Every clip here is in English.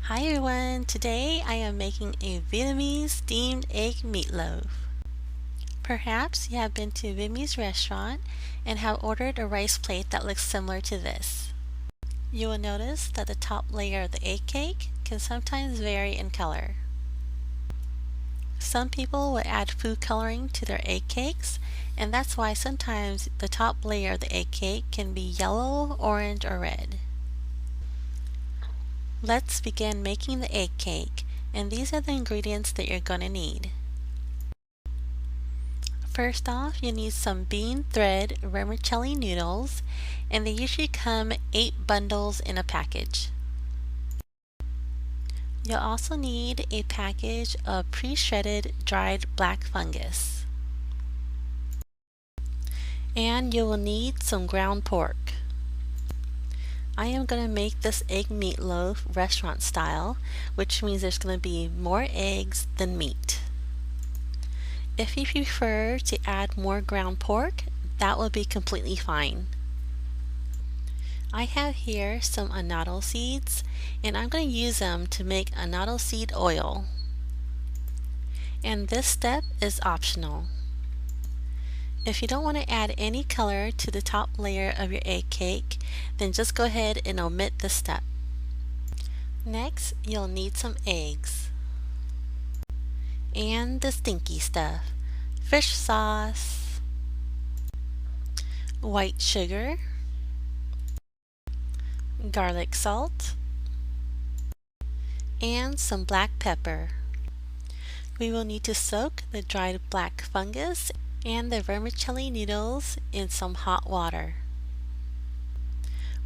Hi everyone, today I am making a Vietnamese steamed egg meatloaf. Perhaps you have been to a Vietnamese restaurant and have ordered a rice plate that looks similar to this. You will notice that the top layer of the egg cake can sometimes vary in color. Some people will add food coloring to their egg cakes, and that's why sometimes the top layer of the egg cake can be yellow, orange, or red. Let's begin making the egg cake, and these are the ingredients that you're going to need. First off, you need some bean thread vermicelli noodles, and they usually come 8 bundles in a package. You'll also need a package of pre-shredded dried black fungus. And you will need some ground pork. I am going to make this egg meatloaf restaurant style, which means there's going to be more eggs than meat. If you prefer to add more ground pork, that will be completely fine. I have here some annatto seeds, and I'm going to use them to make annatto seed oil. And this step is optional. If you don't want to add any color to the top layer of your egg cake, then just go ahead and omit this step. Next, you'll need some eggs. And the stinky stuff: fish sauce, white sugar, garlic salt, and some black pepper. We will need to soak the dried black fungus and the vermicelli noodles in some hot water.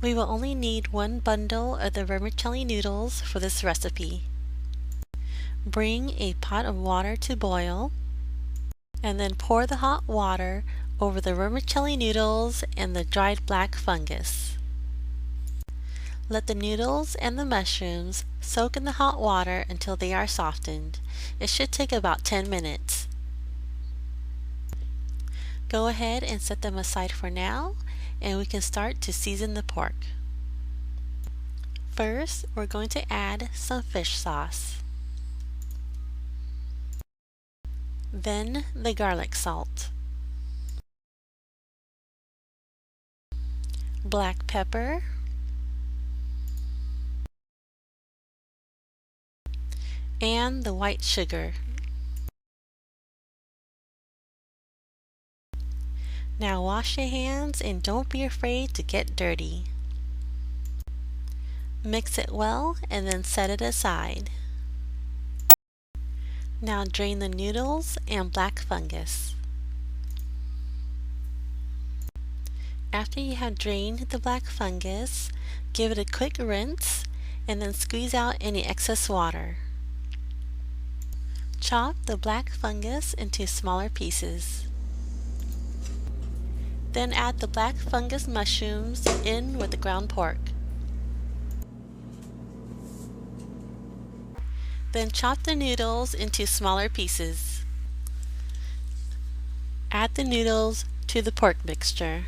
We will only need 1 bundle of the vermicelli noodles for this recipe. Bring a pot of water to boil, and then pour the hot water over the vermicelli noodles and the dried black fungus. Let the noodles and the mushrooms soak in the hot water until they are softened. It should take about 10 minutes. Go ahead and set them aside for now, and we can start to season the pork. First, we're going to add some fish sauce. Then the garlic salt, black pepper, and the white sugar. Now wash your hands and don't be afraid to get dirty. Mix it well and then set it aside. Now drain the noodles and black fungus. After you have drained the black fungus, give it a quick rinse and then squeeze out any excess water. Chop the black fungus into smaller pieces. Then add the black fungus mushrooms in with the ground pork. Then chop the noodles into smaller pieces. Add the noodles to the pork mixture.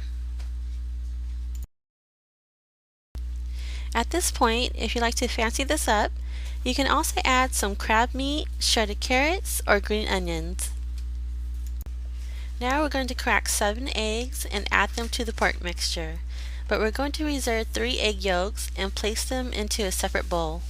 At this point, if you like to fancy this up, you can also add some crab meat, shredded carrots, or green onions. Now we're going to crack 7 eggs and add them to the pork mixture, but we're going to reserve 3 egg yolks and place them into a separate bowl.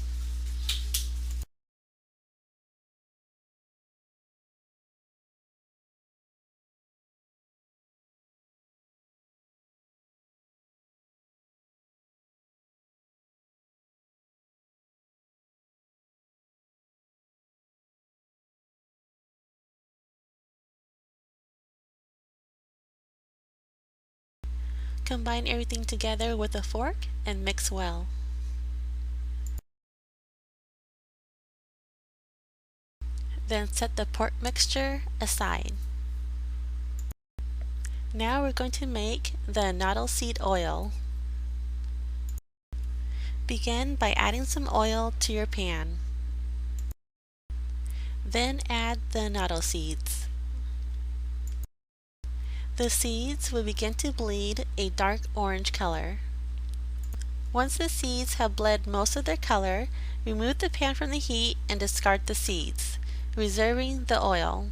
Combine everything together with a fork and mix well. Then set the pork mixture aside. Now we're going to make the annatto seed oil. Begin by adding some oil to your pan. Then add the annatto seeds. The seeds will begin to bleed a dark orange color. Once the seeds have bled most of their color, remove the pan from the heat and discard the seeds, reserving the oil.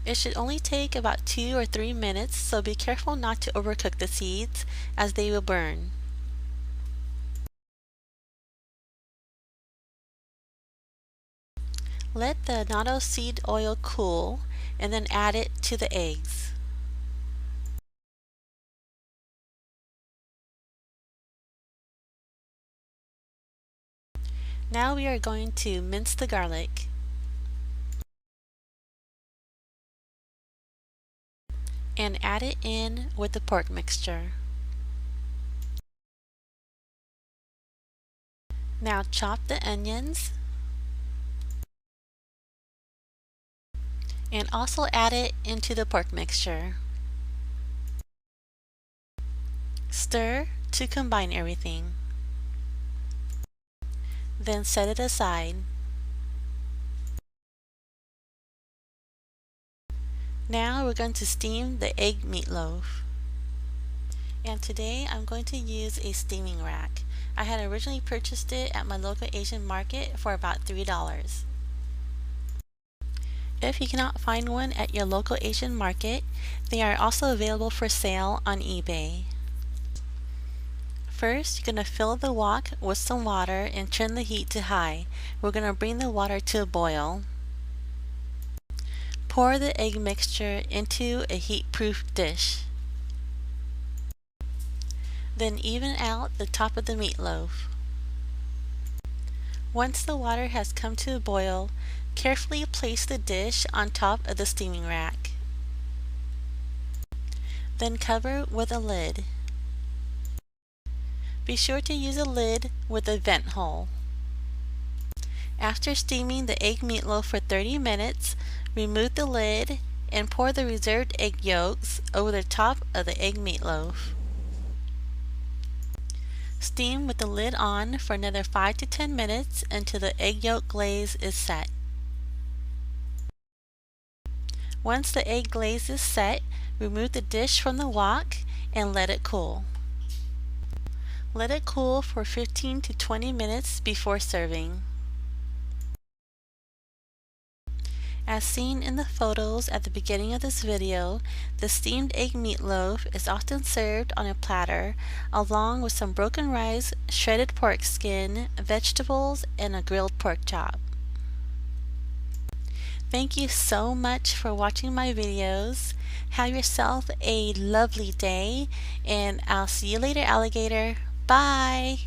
It should only take about 2 or 3 minutes, so be careful not to overcook the seeds as they will burn. Let the noodle seed oil cool and then add it to the eggs. Now we are going to mince the garlic. And add it in with the pork mixture. Now chop the onions and also add it into the pork mixture. Stir to combine everything. Then set it aside. Now we're going to steam the egg meatloaf. And today I'm going to use a steaming rack. I had originally purchased it at my local Asian market for about $3. If you cannot find one at your local Asian market, they are also available for sale on eBay. First, you're going to fill the wok with some water and turn the heat to high. We're going to bring the water to a boil. Pour the egg mixture into a heat-proof dish. Then even out the top of the meatloaf. Once the water has come to a boil, carefully place the dish on top of the steaming rack. Then cover with a lid. Be sure to use a lid with a vent hole. After steaming the egg meatloaf for 30 minutes, remove the lid and pour the reserved egg yolks over the top of the egg meatloaf. Steam with the lid on for another 5 to 10 minutes until the egg yolk glaze is set. Once the egg glaze is set, remove the dish from the wok and let it cool. Let it cool for 15 to 20 minutes before serving. As seen in the photos at the beginning of this video, the steamed egg meatloaf is often served on a platter along with some broken rice, shredded pork skin, vegetables, and a grilled pork chop. Thank you so much for watching my videos. Have yourself a lovely day, and I'll see you later, alligator. Bye!